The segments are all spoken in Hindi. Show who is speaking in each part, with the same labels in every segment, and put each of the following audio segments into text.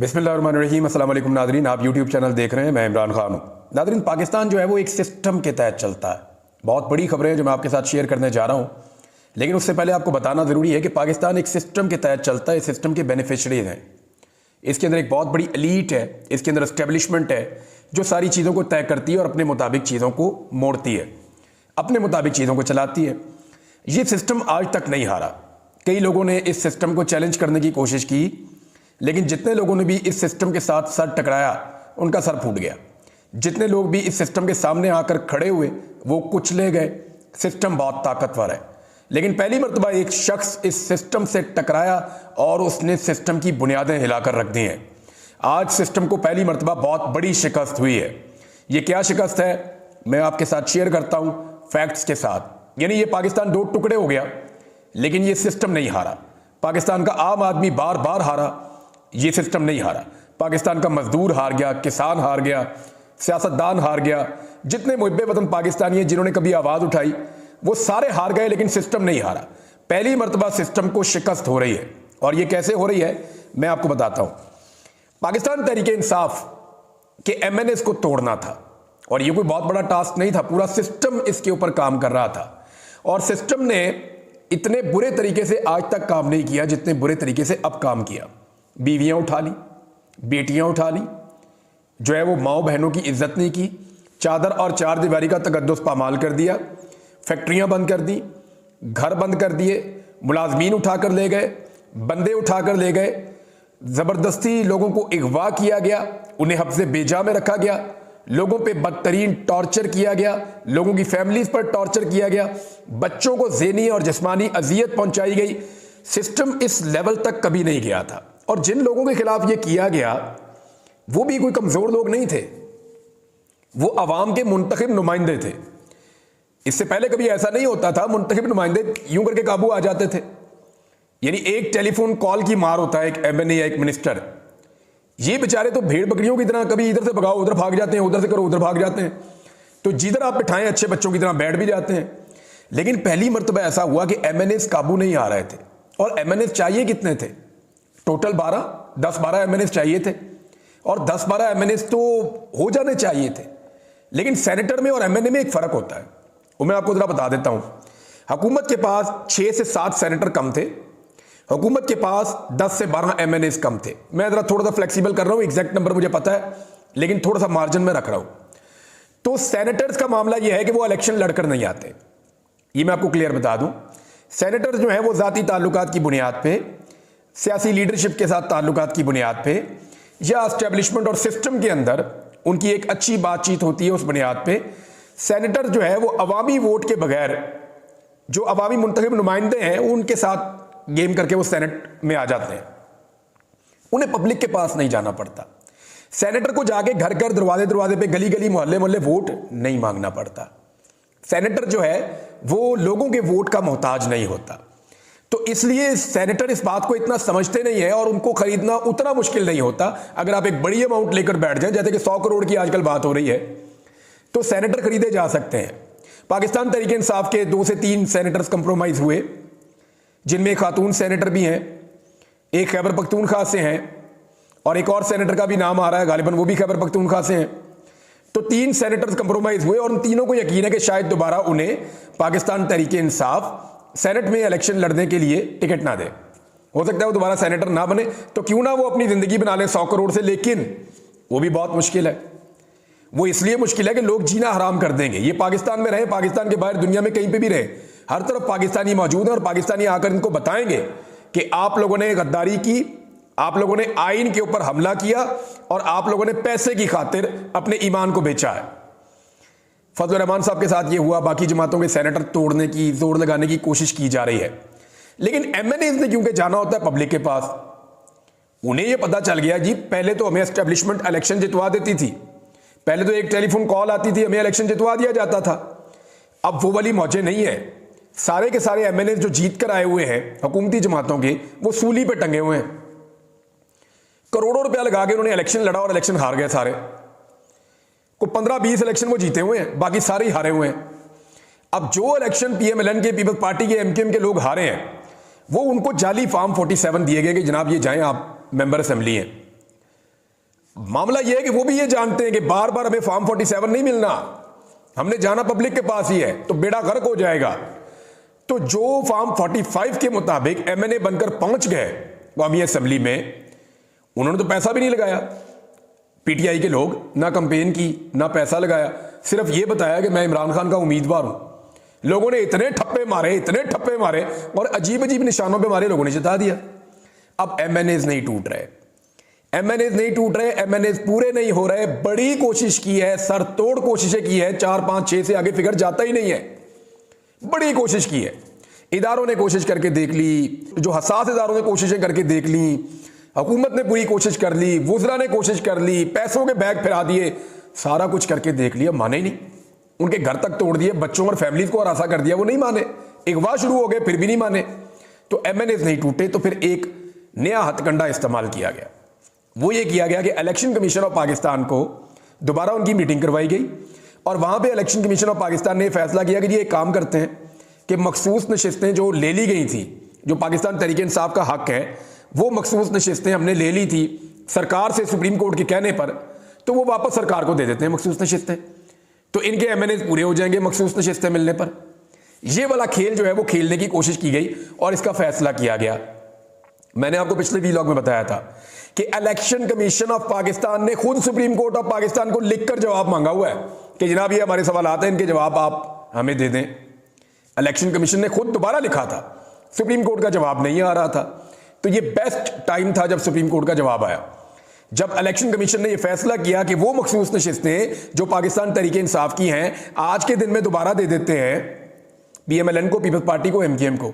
Speaker 1: बिस्मिल्लाहिर्रहमानिर्रहीम। अस्सलाम वालेकुम नादरीन, आप यूट्यूब चैनल देख रहे हैं, मैं इमरान खान हूँ। नादरीन, पाकिस्तान जो है वो एक सिस्टम के तहत चलता है। बहुत बड़ी खबरें हैं जो मैं आपके साथ शेयर करने जा रहा हूँ, लेकिन उससे पहले आपको बताना ज़रूरी है कि पाकिस्तान एक सिस्टम के तहत चलता है। इस सिस्टम के बेनिफिशरीज हैं। इसके अंदर एक बहुत बड़ी एलीट है, इसके अंदर एस्टेब्लिशमेंट है जो सारी चीज़ों को तय करती है और अपने मुताबिक चीज़ों को मोड़ती है, अपने मुताबिक चीज़ों को चलाती है। ये सिस्टम आज तक नहीं हारा। कई लोगों ने इस सिस्टम को चैलेंज करने की कोशिश की, लेकिन जितने लोगों ने भी इस सिस्टम के साथ सर टकराया उनका सर फूट गया। जितने लोग भी इस सिस्टम के सामने आकर खड़े हुए वो कुचले गए। सिस्टम बहुत ताकतवर है, लेकिन पहली मर्तबा एक शख्स इस सिस्टम से टकराया और उसने सिस्टम की बुनियादें हिलाकर रख दी हैं। आज सिस्टम को पहली मर्तबा बहुत बड़ी शिकस्त हुई है। ये क्या शिकस्त है मैं आपके साथ शेयर करता हूं फैक्ट्स के साथ। यानी ये पाकिस्तान दो टुकड़े हो गया, लेकिन ये सिस्टम नहीं हारा। पाकिस्तान का आम आदमी बार बार हारा, ये सिस्टम नहीं हारा। पाकिस्तान का मजदूर हार गया, किसान हार गया, सियासतदान हार गया। जितने मुहिब्बे वतन पाकिस्तानी हैं जिन्होंने कभी आवाज़ उठाई वो सारे हार गए, लेकिन सिस्टम नहीं हारा। पहली मर्तबा सिस्टम को शिकस्त हो रही है, और ये कैसे हो रही है मैं आपको बताता हूं। पाकिस्तान तहरीके इंसाफ के MNAs को तोड़ना था, और ये कोई बहुत बड़ा टास्क नहीं था। पूरा सिस्टम इसके ऊपर काम कर रहा था, और सिस्टम ने इतने बुरे तरीके से आज तक काम नहीं किया जितने बुरे तरीके से अब काम किया। बीवियां उठा ली, बेटियां उठा ली, जो है वो माओ बहनों की इज्जत नहीं की, चादर और चार दीवारी का तकद्दुस पामाल कर दिया, फैक्ट्रियां बंद कर दी, घर बंद कर दिए, मुलाजमीन उठाकर ले गए, बंदे उठाकर ले गए, ज़बरदस्ती लोगों को अगवा किया गया, उन्हें हफ्ज़े बेजा में रखा गया, लोगों पे बदतरीन टॉर्चर किया गया, लोगों की फैमिलीज पर टॉर्चर किया गया, बच्चों को ज़हनी और जिस्मानी अजियत पहुंचाई गई। सिस्टम इस लेवल तक कभी नहीं गया था। और जिन लोगों के खिलाफ ये किया गया वो भी कोई कमज़ोर लोग नहीं थे, वो अवाम के मुंतखब नुमाइंदे थे। इससे पहले कभी ऐसा नहीं होता था, मुंतखब नुमाइंदे यूं करके काबू आ जाते थे। यानी एक टेलीफोन कॉल की मार होता है एक MNA या एक मिनिस्टर, ये बेचारे तो भेड़ बकरियों की तरह कभी इधर से भगाओ उधर भाग जाते हैं, उधर से करो उधर भाग जाते हैं, तो जिधर आप बिठाएं अच्छे बच्चों की तरह बैठ भी जाते हैं। लेकिन पहली मर्तबा ऐसा हुआ कि MNAs काबू नहीं आ रहे थे। और MNAs चाहिए कितने थे? टोटल 10-12 MNAs चाहिए थे, और 10-12 MNAs तो हो जाने चाहिए थे। लेकिन सेनेटर में और MNA में एक फ़र्क होता है, वो मैं आपको ज़रा बता देता हूँ। हुकूमत के पास 6 से 7 सेनेटर कम थे, हुकूमत के पास 10 से 12 MNAs कम थे। मैं ज़रा थोड़ा सा फ्लेक्सिबल कर रहा हूँ, एग्जैक्ट नंबर मुझे पता है, लेकिन थोड़ा सा मार्जिन में रख रहा हूँ। तो सेनेटर्स का मामला यह है कि वो इलेक्शन लड़कर नहीं आते, ये मैं आपको क्लियर बता दूँ। सेनेटर जो है वो ज़ाती ताल्लुकात की बुनियाद पे, सियासी लीडरशिप के साथ ताल्लुकात की बुनियाद पे, या एस्टेब्लिशमेंट और सिस्टम के अंदर उनकी एक अच्छी बातचीत होती है, उस बुनियाद पे सेनेटर जो है वो अवामी वोट के बगैर, जो अवामी मुंतखब नुमाइंदे हैं उनके साथ गेम करके वो सेनेट में आ जाते हैं। उन्हें पब्लिक के पास नहीं जाना पड़ता। सेनेटर को जाके घर घर दरवाजे दरवाजे पे गली गली मोहल्ले मोहल्ले वोट नहीं मांगना पड़ता। सेनेटर जो है वो लोगों के वोट का मोहताज नहीं होता। तो इसलिए सेनेटर इस बात को इतना समझते नहीं है, और उनको खरीदना उतना मुश्किल नहीं होता। अगर आप एक बड़ी अमाउंट लेकर बैठ जाएं, जैसे कि 100 करोड़ की आजकल बात हो रही है, तो सेनेटर खरीदे जा सकते हैं। पाकिस्तान तहरीक इंसाफ के 2 से 3 सेनेटर्स कंप्रोमाइज हुए, जिनमें खातून सेनेटर भी हैं, एक खैबर पख्तूनख्वा से हैं, और एक और सेनेटर का भी नाम आ रहा है, गालिबन वो भी खैबर पख्तूनख्वा से हैं। तो 3 सेनेटर्स कंप्रोमाइज हुए, और उन तीनों को यकीन है कि शायद दोबारा उन्हें पाकिस्तान तहरीक इंसाफ सेनेट में इलेक्शन लड़ने के लिए टिकट ना दे। हो सकता है वो दोबारा सेनेटर ना बने, तो क्यों ना वो अपनी जिंदगी बना ले 100 करोड़ से, लेकिन वो भी बहुत मुश्किल है। वो इसलिए मुश्किल है कि लोग जीना हराम कर देंगे। ये पाकिस्तान में रहे, पाकिस्तान के बाहर दुनिया में कहीं पे भी रहे, हर तरफ पाकिस्तानी मौजूद है, और पाकिस्तानी आकर इनको बताएंगे कि आप लोगों ने गद्दारी की, आप लोगों ने आइन के ऊपर हमला किया, और आप लोगों ने पैसे की खातिर अपने ईमान को बेचा है। फजल रहमान साहब के साथ ये हुआ, बाकी जमातों के सेनेटर तोड़ने की, जोर लगाने की कोशिश की जा रही है। लेकिन MNAs ने क्योंकि जाना होता है पब्लिक के पास, उन्हें ये पता चल गया जी पहले तो हमें एस्टेब्लिशमेंट इलेक्शन जितवा देती थी, पहले तो एक टेलीफोन कॉल आती थी, हमें इलेक्शन जितवा दिया जाता था। अब वो वाली मौजें नहीं है। सारे के सारे MNAs जो जीत कर आए हुए हैं हुकूमती जमातों के, वो सूली पे टंगे हुए हैं। करोड़ों रुपया लगा के उन्होंने इलेक्शन लड़ा और इलेक्शन हार गए सारे। को 15-20 इलेक्शन वो जीते हुए हैं, बाकी सारे ही हारे हुए हैं। अब जो इलेक्शन PMLN के, पीपल्स पार्टी के, MKM के लोग हारे हैं, वो उनको जाली फॉर्म 47 दिए गए कि जनाब ये जाएं, आप मेंबर असेंबली हैं। मामला यह है कि वो भी ये जानते हैं कि बार बार हमें फॉर्म 47 नहीं मिलना, हमने जाना पब्लिक के पास ही है, तो बेड़ा गर्क हो जाएगा। तो जो फॉर्म 45 के मुताबिक एमएनए बनकर पहुंच गए कौमी असेंबली में, उन्होंने तो पैसा भी नहीं लगाया। पीटीआई के लोग ना कंपेन की ना पैसा लगाया, सिर्फ ये बताया कि मैं इमरान खान का उम्मीदवार हूं। लोगों ने इतने ठप्पे मारे और अजीब अजीब निशानों पे मारे, लोगों ने जिता दिया। अब एमएनएज नहीं टूट रहे, एमएनएज पूरे नहीं हो रहे। बड़ी कोशिश की है, सरतोड़ कोशिशें की है, 4, 5, 6 से आगे फिगर जाता ही नहीं है। बड़ी कोशिश की है, इदारों ने कोशिश करके देख ली, जो हसास इदारों ने कोशिशें करके देख ली, हुकूमत ने पूरी कोशिश कर ली, वुज़रा ने कोशिश कर ली, पैसों के बैग फिरा दिए, सारा कुछ करके देख लिया, माने ही नहीं। उनके घर तक तोड़ दिए, बच्चों और फैमिलीज को हरासा कर दिया, वो नहीं माने। अगवा शुरू हो गए, फिर भी नहीं माने। तो एमएनएज नहीं टूटे, तो फिर एक नया हथकंडा इस्तेमाल किया गया। वो ये किया गया कि इलेक्शन कमीशन ऑफ पाकिस्तान को दोबारा उनकी मीटिंग करवाई गई और वहां पे इलेक्शन कमीशन ऑफ पाकिस्तान ने फैसला किया कि जी एक काम करते हैं कि मखसूस नशिस्तें जो ले ली गई थी, जो पाकिस्तान तहरीक इंसाफ का हक है, वो मखसूस नशिस्तें हमने ले ली थी सरकार से सुप्रीम कोर्ट के कहने पर, तो वो वापस सरकार को दे देते हैं मखसूस नशिस्तें, तो इनके एमएनएज पूरे हो जाएंगे मखसूस नशिस्तें मिलने पर। ये वाला खेल जो है वो खेलने की कोशिश की गई और इसका फैसला किया गया। मैंने आपको पिछले वीलॉग में बताया था कि इलेक्शन कमीशन ऑफ पाकिस्तान ने खुद सुप्रीम कोर्ट ऑफ पाकिस्तान को लिखकर जवाब मांगा हुआ है कि जनाब ये हमारे सवाल आते हैं, इनके जवाब आप हमें दे दें। इलेक्शन कमीशन ने खुद दोबारा लिखा था, सुप्रीम कोर्ट का जवाब नहीं आ रहा था। तो ये बेस्ट टाइम था जब सुप्रीम कोर्ट का जवाब आया, जब इलेक्शन कमीशन ने यह फैसला किया कि वो मखसूस नशिस्तें जो पाकिस्तान तहरीक इंसाफ की हैं आज के दिन में दोबारा दे देते हैं पीएमएलएन को, पीपल्स पार्टी को, एमकेएम को।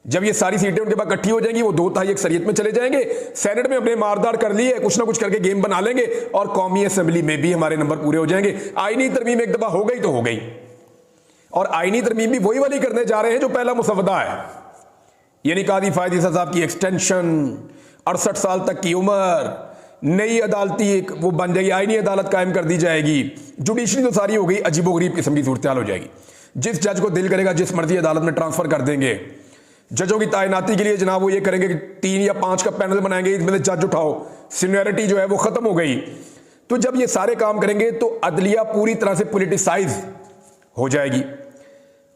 Speaker 1: जब ये सारी सीटें उनके पास इकट्ठी हो जाएंगी, वो 2/3 अक्सरियत में चले जाएंगे, सेनेट में अपने मारदार कर लिए, कुछ ना कुछ करके गेम बना लेंगे और कौमी असेंबली में भी हमारे नंबर पूरे हो जाएंगे। आईनी तरमीम एक दफा हो गई तो हो गई, और आईनी तरमीम भी वही वाली करने जा रहे हैं जो पहला मुसवदा है, यानी कादी फायद ईसा साहब की एक्सटेंशन, 68 साल तक की उम्र, नई अदालती वो बन जाएगी, आईनी अदालत कायम कर दी जाएगी, जुडिशरी तो सारी हो गई, अजीबोगरीब किस्म की सूरत हाल हो जाएगी। जिस जज को दिल करेगा जिस मर्जी अदालत में ट्रांसफर कर देंगे। जजों की तैनाती के लिए जनाब वो ये करेंगे कि 3 या 5 का पैनल बनाएंगे, इसमें जज उठाओ, सीनियरिटी जो है वो खत्म हो गई। तो जब ये सारे काम करेंगे तो अदलिया पूरी तरह से पॉलिटिसाइज हो जाएगी।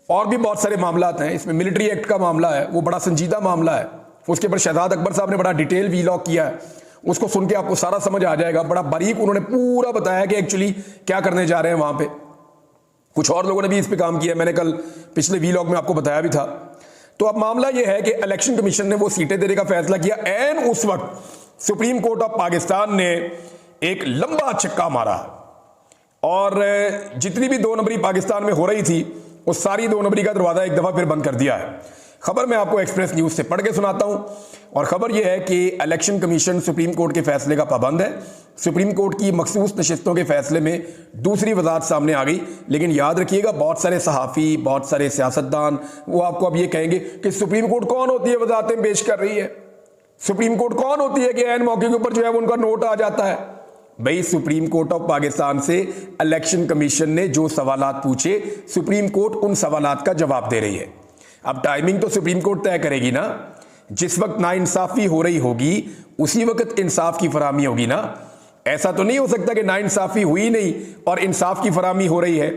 Speaker 1: और भी बहुत सारे मामला हैं, इसमें मिलिट्री एक्ट का मामला है, वो बड़ा संजीदा मामला है, उसके ऊपर शहजाद अकबर साहब ने बड़ा डिटेल वीलॉग किया है, उसको सुन के आपको सारा समझ आ जाएगा। बड़ा बारीक उन्होंने पूरा बताया कि एक्चुअली क्या करने जा रहे हैं वहां पे। कुछ और लोगों ने भी इस पे काम किया, मैंने कल पिछले वीलॉग में आपको बताया भी था। तो अब मामला यह है कि इलेक्शन कमीशन ने वो सीटें देने का फैसला किया, एन उस वक्त सुप्रीम कोर्ट ऑफ पाकिस्तान ने एक लंबा छक्का मारा और जितनी भी 2 नंबरी पाकिस्तान में हो रही थी वो सारी 2 नंबरी का दरवाजा एक दफा फिर बंद कर दिया है। खबर मैं आपको एक्सप्रेस न्यूज से पढ़ के सुनाता हूं, और खबर यह है कि इलेक्शन कमीशन सुप्रीम कोर्ट के फैसले का पाबंद है। सुप्रीम कोर्ट की मखसूस नशिस्तों के फैसले में दूसरी वजाहत सामने आ गई, लेकिन याद रखिएगा बहुत सारे सहाफ़ी, बहुत सारे सियासतदान वो आपको अब ये कहेंगे कि सुप्रीम कोर्ट कौन होती है वजाहतें पेश कर रही है, सुप्रीम कोर्ट कौन होती है कि ऐन मौके के ऊपर जो है वो उनका नोट आ जाता है। भाई सुप्रीम कोर्ट ऑफ पाकिस्तान से इलेक्शन कमीशन ने जो सवालात पूछे, सुप्रीम कोर्ट उन सवालात का जवाब दे रही है। अब टाइमिंग तो सुप्रीम कोर्ट तय करेगी ना, जिस वक्त नाइंसाफी हो रही होगी उसी वक्त इंसाफ की फराहमी होगी ना। ऐसा तो नहीं हो सकता कि नाइंसाफी हुई नहीं और इंसाफ की फराहमी हो रही है।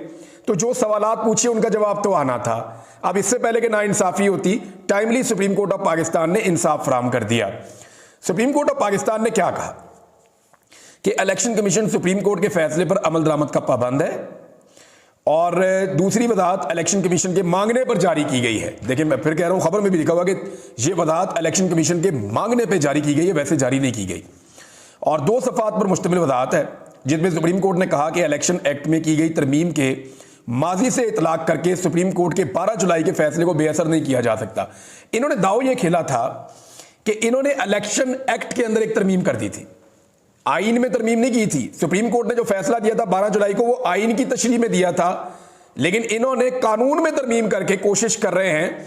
Speaker 1: तो जो सवालात पूछे उनका जवाब तो आना था। अब इससे पहले कि नाइंसाफी होती, timely supreme court of Pakistan ने इंसाफ फराहम कर दिया। सुप्रीम कोर्ट ऑफ पाकिस्तान ने क्या कहा कि इलेक्शन कमीशन सुप्रीम कोर्ट के फैसले पर अमल दरामद का पाबंद है, और दूसरी वजाहत इलेक्शन कमीशन के मांगने पर जारी की गई है। देखिए मैं फिर कह रहा हूं, खबर में भी लिखा हुआ कि यह वजाहत इलेक्शन कमीशन के मांगने पर जारी की गई है, वैसे जारी नहीं की गई। और 2 सफ़ात पर मुश्तमिल वजाहत है जिसमें सुप्रीम कोर्ट ने कहा कि इलेक्शन एक्ट में की गई तरमीम के माजी से इतलाक करके सुप्रीम कोर्ट के 12 जुलाई के फैसले को बेअसर नहीं किया जा सकता। इन्होंने दाव यह खेला था कि इन्होंने इलेक्शन एक्ट के अंदर एक तरमीम कर दी थी, आईन में तरमीम नहीं की थी। सुप्रीम कोर्ट ने जो फैसला दिया था 12 जुलाई को, वो आईन की तशरीह में दिया था, लेकिन इन्होंने कानून में तरमीम करके कोशिश कर रहे हैं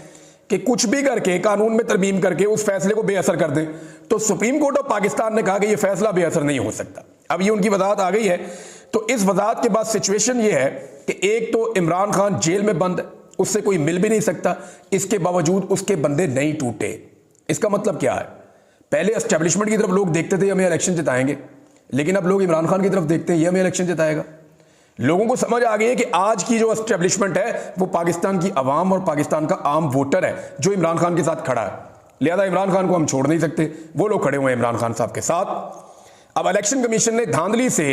Speaker 1: कि कुछ भी करके कानून में तरमीम करके उस फैसले को बेअसर कर दें। तो सुप्रीम कोर्ट ऑफ पाकिस्तान ने कहा कि यह फैसला बेअसर नहीं हो सकता। अब ये उनकी वजाहत आ गई है। तो इस वजाहत के बाद सिचुएशन ये है कि एक तो इमरान खान जेल में बंद है, उससे कोई मिल भी नहीं सकता, इसके बावजूद उसके बंदे नहीं टूटे। इसका मतलब क्या है? पहले एस्टेब्लिशमेंट की तरफ लोग देखते थे हमें इलेक्शन जिताएंगे, लेकिन अब लोग इमरान खान की तरफ देखते हैं, ये हमें इलेक्शन जिताएगा। लोगों को समझ आ गई है कि आज की जो एस्टेब्लिशमेंट है वो पाकिस्तान की आवाम और पाकिस्तान का आम वोटर है जो इमरान खान के साथ खड़ा है। लिहाजा इमरान खान को हम छोड़ नहीं सकते, वो लोग खड़े हुए हैं इमरान खान साहब के साथ। अब इलेक्शन कमीशन ने धांधली से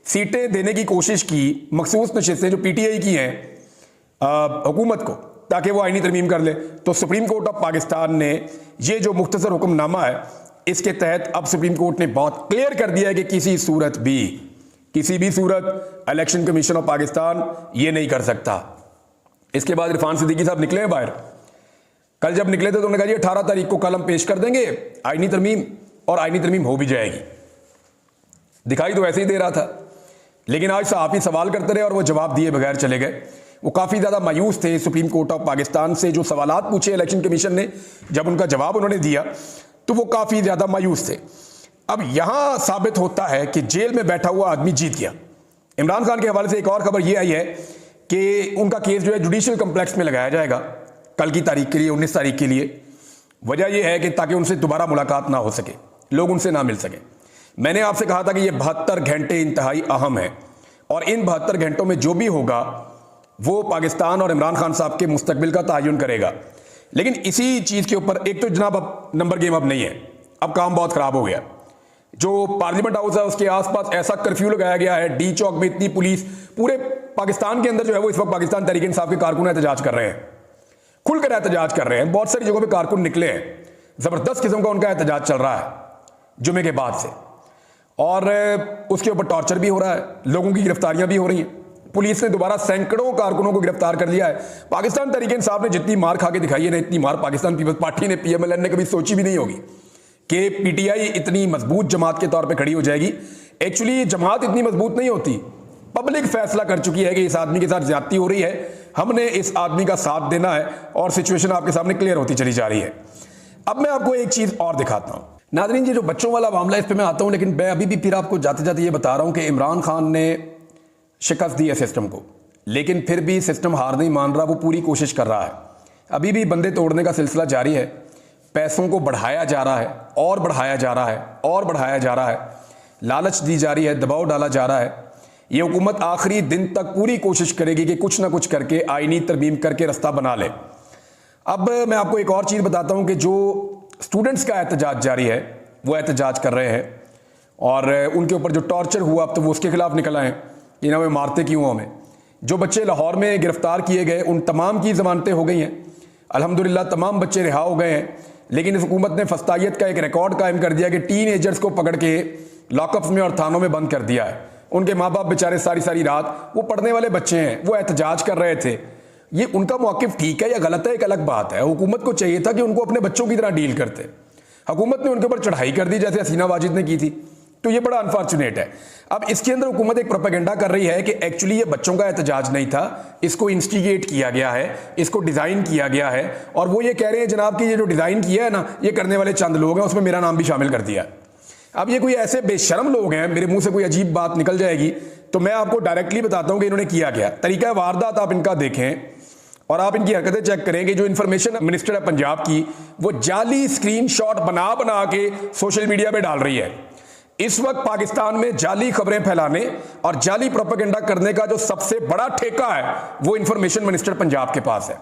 Speaker 1: सीटें देने की कोशिश की, मखसूस नशिस्तें जो पीटीआई की हैं हुकूमत को, ताकि वो आईनी तरमीम कर ले। तो सुप्रीम कोर्ट ऑफ पाकिस्तान ने ये जो मुख्तसर हुक्मनामा है, इसके तहत अब सुप्रीम कोर्ट ने बहुत क्लियर कर दिया है कि किसी भी सूरत इलेक्शन कमीशन ऑफ पाकिस्तान ये नहीं कर सकता। इसके बाद इरफान सिद्दीकी साहब निकले हैं बाहर। कल जब निकले थे तो उन्होंने कहा जी 18 तारीख को कल हम पेश कर देंगे आईनी तरमीम, और आईनी तरमीम हो भी जाएगी। दिखाई तो ऐसे ही दे रहा था, लेकिन आज सहाफ़ी सवाल करते रहे और वो जवाब दिए बगैर चले गए। वो काफ़ी ज़्यादा मायूस थे सुप्रीम कोर्ट ऑफ पाकिस्तान से। जो सवालात पूछे इलेक्शन कमीशन ने, जब उनका जवाब उन्होंने दिया तो वो काफ़ी ज़्यादा मायूस थे। अब यहां साबित होता है कि जेल में बैठा हुआ आदमी जीत गया। इमरान खान के हवाले से एक और खबर यह आई है कि उनका केस जो है जुडिशियल कम्प्लेक्स में लगाया जाएगा कल की तारीख के लिए, 19 तारीख के लिए। वजह यह है कि ताकि उनसे दोबारा मुलाकात ना हो सके, लोग उनसे ना मिल सके। मैंने आपसे कहा था कि ये 72 घंटे इंतहाई अहम है, और इन 72 घंटों में जो भी होगा वो पाकिस्तान और इमरान खान साहब के मुस्तकबिल का तयन करेगा। लेकिन इसी चीज़ के ऊपर एक तो जनाब अब नंबर गेम अब नहीं है, अब काम बहुत ख़राब हो गया। जो पार्लियामेंट हाउस है उसके आसपास ऐसा कर्फ्यू लगाया गया है, डी चौक में इतनी पुलिस, पूरे पाकिस्तान के अंदर जो है वो इस वक्त पाकिस्तान तहरीक इंसाफ के कारकुन एहतजाज कर रहे हैं, खुलकर एहतजाज कर रहे हैं। बहुत सारी जगहों पे कारकुन निकले हैं, ज़बरदस्त किस्म का उनका एहतजाज चल रहा है जुमे के बाद से। और उसके ऊपर टॉर्चर भी हो रहा है, लोगों की गिरफ्तारियां भी हो रही हैं। पुलिस ने दोबारा सैकड़ों कारकुनों को गिरफ्तार कर लिया है। पाकिस्तान तहरीक इंसाफ ने जितनी मार खा के दिखाई है ना, इतनी मार पाकिस्तान पीपल्स पार्टी ने, PMLN ने कभी सोची भी नहीं होगी कि पीटीआई इतनी मजबूत जमात के तौर पे खड़ी हो जाएगी। एक्चुअली ये जमात इतनी मजबूत नहीं होती, पब्लिक फैसला कर चुकी है कि इस आदमी के साथ ज्यादती हो रही है, हमने इस आदमी का साथ देना है, और सिचुएशन आपके सामने क्लियर होती चली जा रही है। अब मैं आपको एक चीज और दिखाता हूं नाज़रीन, ये जो बच्चों वाला मामला है इस पर मैं आता हूं, लेकिन मैं अभी भी फिर आपको जाते जाते ये बता रहा हूं कि इमरान खान ने शिकस्त दी है सिस्टम को, लेकिन फिर भी सिस्टम हार नहीं मान रहा, वो पूरी कोशिश कर रहा है। अभी भी बंदे तोड़ने का सिलसिला जारी है, पैसों को बढ़ाया जा रहा है और बढ़ाया जा रहा है और बढ़ाया जा रहा है, लालच दी जा रही है, दबाव डाला जा रहा है। ये हुकूमत आखिरी दिन तक पूरी कोशिश करेगी कि कुछ ना कुछ करके आईनी तरमीम करके रास्ता बना ले। अब मैं आपको एक और चीज़ बताता हूँ कि जो स्टूडेंट्स का एहतजाज जारी है, वो एहतजाज कर रहे हैं, और उनके ऊपर जो टॉर्चर हुआ अब तो वो उसके खिलाफ निकल आए कि ना वे मारते क्यों हमें। जो बच्चे लाहौर में गिरफ्तार किए गए उन तमाम की ज़मानतें हो गई हैं, अल्हम्दुलिल्लाह तमाम बच्चे रिहा हो गए हैं। लेकिन इस हुकूमत ने फस्तायत का एक रिकॉर्ड कायम कर दिया कि टीनेजर्स को पकड़ के लॉकअप्स में और थानों में बंद कर दिया है। उनके माँ बाप बेचारे सारी सारी रात, वो पढ़ने वाले बच्चे हैं, वो एहतजाज कर रहे थे। ये उनका मौक़िफ़ ठीक है या गलत है एक अलग बात है। हुकूमत को चाहिए था कि उनको अपने बच्चों की तरह डील करते। हुकूमत ने उनके ऊपर चढ़ाई कर दी जैसे हसीना वाजिद ने की थी, तो ये बड़ा अनफॉर्चुनेट है। अब इसके अंदर हुकूमत एक प्रोपेगेंडा कर रही है कि एक्चुअली ये बच्चों का एहतजाज नहीं था, इसको इंस्टिगेट किया गया है, इसको डिज़ाइन किया गया है, और वो ये कह रहे हैं जनाब कि ये जो डिज़ाइन किया है ना, ये करने वाले चंद लोग हैं, उसमें मेरा नाम भी शामिल कर दिया। अब ये कोई ऐसे बेशर्म लोग हैं, मेरे मुंह से कोई अजीब बात निकल जाएगी तो मैं आपको डायरेक्टली बताता हूँ कि इन्होंने किया क्या। तरीका वारदात आप इनका देखें और आप इनकी हरकतें चेक करेंगे। जो इन्फॉर्मेशन मिनिस्टर है पंजाब की, वो जाली स्क्रीनशॉट बना बना के सोशल मीडिया पे डाल रही है। इस वक्त पाकिस्तान में जाली खबरें फैलाने और जाली प्रोपेगेंडा करने का जो सबसे बड़ा ठेका है वो इन्फॉर्मेशन मिनिस्टर पंजाब के पास है।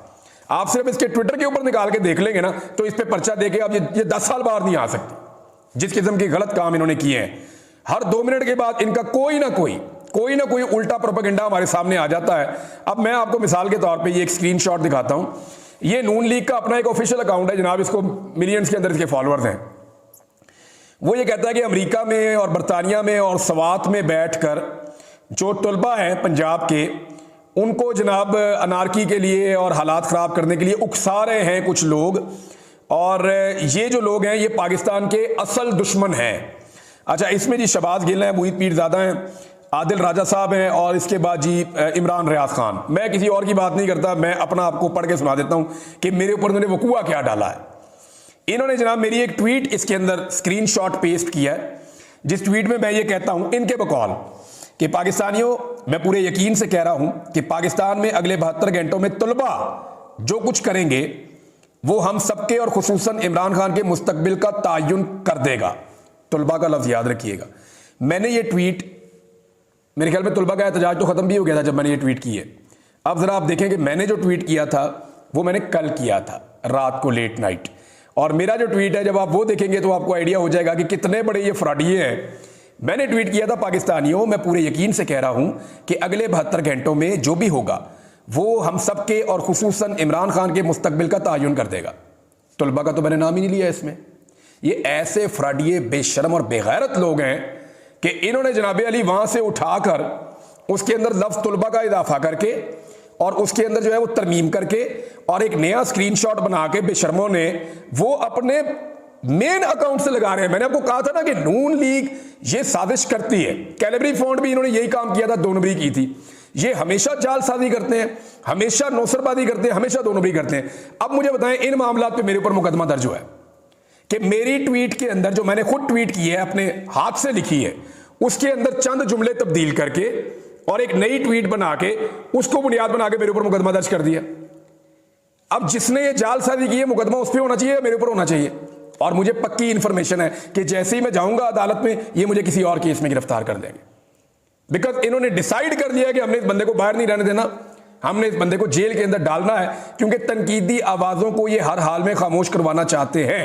Speaker 1: आप सिर्फ इसके ट्विटर के ऊपर निकाल के देख लेंगे ना, तो इस पे पर्चा देके आप ये 10 साल बाहर नहीं आ सकते। जिस किस्म के गलत काम इन्होंने किए हैं, हर 2 मिनट के बाद इनका कोई ना कोई उल्टा प्रोपेगेंडा हमारे सामने आ जाता है। अब मैं आपको मिसाल के तौर पे ये एक स्क्रीनशॉट दिखाता हूं। ये नून लीग का अपना एक ऑफिशियल अकाउंट है जनाब, इसको मिलियंस के अंदर इसके फॉलोअर्स हैं। वो ये कहता है कि अमेरिका में और बरतानिया में और सवात में बैठकर जो तलबा हैं पंजाब के, उनको जनाब अनारकी के लिए और हालात ख़राब करने के लिए उकसा रहे हैं कुछ लोग, और ये जो लोग हैं ये पाकिस्तान के असल दुश्मन हैं। अच्छा, इसमें जी शहबाज गिल हैं, मुहित पीरज़ादा हैं, आदिल राजा साहब हैं, और इसके बाद जी इमरान रियाज खान। मैं किसी और की बात नहीं करता, मैं अपना आपको पढ़ के सुना देता हूँ कि मेरे ऊपर उन्होंने वकूआ क्या डाला है। इन्होंने जनाब मेरी एक ट्वीट इसके अंदर स्क्रीनशॉट पेस्ट किया है, जिस ट्वीट में मैं ये कहता हूँ इनके बकौल कि पाकिस्तानियों, मैं पूरे यकीन से कह रहा हूँ कि पाकिस्तान में अगले 72 घंटों में तलबा जो कुछ करेंगे वो हम सबके और खुसूसन इमरान खान के मुस्तकबिल का तयन कर देगा। तलबा का लफ्ज़ याद रखिएगा। मैंने ये ट्वीट, मेरे ख्याल में तलबा का एहतजाज तो ख़त्म भी हो गया था जब मैंने ये ट्वीट की है। अब ज़रा आप देखें कि मैंने जो ट्वीट किया था वो मैंने कल किया था रात को लेट नाइट, और मेरा जो ट्वीट है जब आप वो देखेंगे तो आपको आइडिया हो जाएगा कि कितने बड़े ये फ्रॉडिये हैं। मैंने ट्वीट किया था, पाकिस्तानियों मैं पूरे यकीन से कह रहा हूं कि अगले 72 घंटों में जो भी होगा वो हम सब के और खुसूसन इमरान खान के मुस्तकबिल का तयन कर देगा। तलबा का तो मैंने नाम ही नहीं लिया इसमें। ये ऐसे फ्रॉडिये, बेशर्म और बेगैरत लोग हैं कि इन्होंने जनाब अली वहां से उठाकर उसके अंदर लफ्ज़ तलबा का इजाफा करके और उसके अंदर जो है वो तरमीम करके और एक नया स्क्रीनशॉट बना के बेशर्मों ने वो अपने मेन अकाउंट से लगा रहे हैं। मैंने आपको कहा था ना कि नून लीग ये साजिश करती है। कैलेबरी फॉन्ट भी इन्होंने यही काम किया था, 2 नंबरी की थी। ये हमेशा जालसाजी करते हैं, हमेशा नौसरबाजी करते हैं, हमेशा 2 नंबरी करते हैं। अब मुझे बताएं, इन मामलों पे मेरे ऊपर मुकदमा दर्ज हुआ है कि मेरी ट्वीट के अंदर जो मैंने खुद ट्वीट की है, अपने हाथ से लिखी है, उसके अंदर चंद जुमले तब्दील करके और एक नई ट्वीट बना के उसको बुनियाद बना के मेरे ऊपर मुकदमा दर्ज कर दिया। अब जिसने ये जालसाजी की है, मुकदमा उस पर होना चाहिए, मेरे ऊपर होना चाहिए। और मुझे पक्की इंफॉर्मेशन है कि जैसे ही मैं जाऊंगा अदालत में, ये मुझे किसी और केस में गिरफ्तार कर देंगे। बिकॉज इन्होंने डिसाइड कर लिया कि हमने इस बंदे को बाहर नहीं रहने देना, हमने इस बंदे को जेल के अंदर डालना है, क्योंकि तनकीदी आवाजों को ये हर हाल में खामोश करवाना चाहते हैं।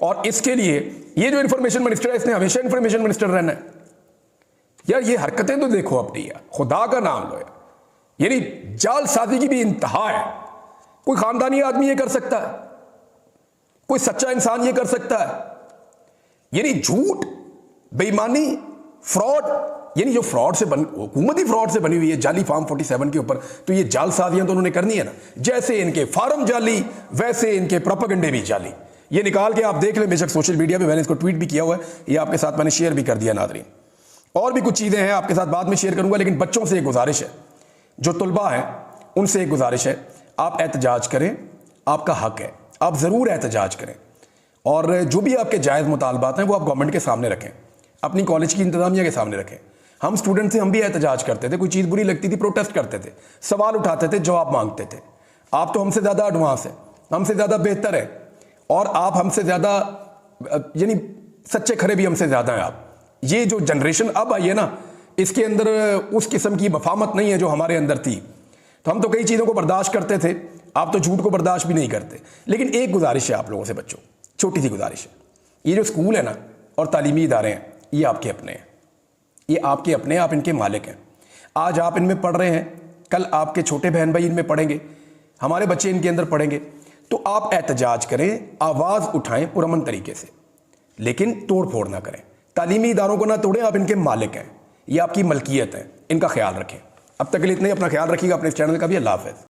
Speaker 1: और इसके लिए ये जो इंफॉर्मेशन मिनिस्टर है, इसने हमेशा इंफॉर्मेशन मिनिस्टर रहना है। यार ये हरकतें तो देखो अपनी, यार खुदा का नाम लो यार, यानी जालसाजी की भी इंतहा है। कोई खानदानी आदमी ये कर सकता है, कोई सच्चा इंसान ये कर सकता है। यानी झूठ, बेईमानी, फ्रॉड, यानी जो फ्रॉड से हुकूमत ही फ्रॉड से बनी हुई है जाली फार्म 47 के ऊपर, तो ये जालसाजियां तो उन्होंने करनी है ना। जैसे इनके फार्म जाली, वैसे इनके प्रोपेगेंडे भी जाली। ये निकाल के आप देख लें, बेशक सोशल मीडिया पे मैंने इसको ट्वीट भी किया हुआ है, ये आपके साथ मैंने शेयर भी कर दिया। नादरीन, और भी कुछ चीज़ें हैं आपके साथ बाद में शेयर करूंगा, लेकिन बच्चों से एक गुजारिश है, जो तलबा हैं उनसे एक गुजारिश है, आप एहतजाज करें, आपका हक है, आप ज़रूर एहतजाज करें। और जो भी आपके जायज़ मुतालबात हैं वो आप गवर्नमेंट के सामने रखें, अपनी कॉलेज की इंतज़ामिया के सामने रखें। हम स्टूडेंट थे, हम भी एहतजाज करते थे, कोई चीज़ बुरी लगती थी प्रोटेस्ट करते थे, सवाल उठाते थे, जवाब मांगते थे। आप तो हमसे ज़्यादा एडवांस है, हमसे ज़्यादा बेहतर है, और आप हमसे ज़्यादा यानी सच्चे खरे भी हमसे ज़्यादा हैं आप। ये जो जनरेशन अब आई है ना, इसके अंदर उस किस्म की मफामत नहीं है जो हमारे अंदर थी। तो हम तो कई चीज़ों को बर्दाश्त करते थे, आप तो झूठ को बर्दाश्त भी नहीं करते। लेकिन एक गुजारिश है आप लोगों से बच्चों, छोटी सी गुजारिश है, ये जो स्कूल है ना और तालीमी इदारे हैं, ये आपके अपने हैं, ये आपके अपने, आप इनके मालिक हैं। आज आप इनमें पढ़ रहे हैं, कल आपके छोटे बहन भाई इनमें पढ़ेंगे, हमारे बच्चे इनके अंदर पढ़ेंगे। तो आप एहतजाज करें, आवाज़ उठाएं पुरअमन तरीके से, लेकिन तोड़ फोड़ ना करें। तालीमी इदारों को ना तोड़ें, आप इनके मालिक हैं, ये आपकी मलकियत है, इनका ख्याल रखें। अब तक के लिए इतने, अपना ख्याल रखिएगा, अपने इस चैनल का भी। अल्लाह हाफ़िज़।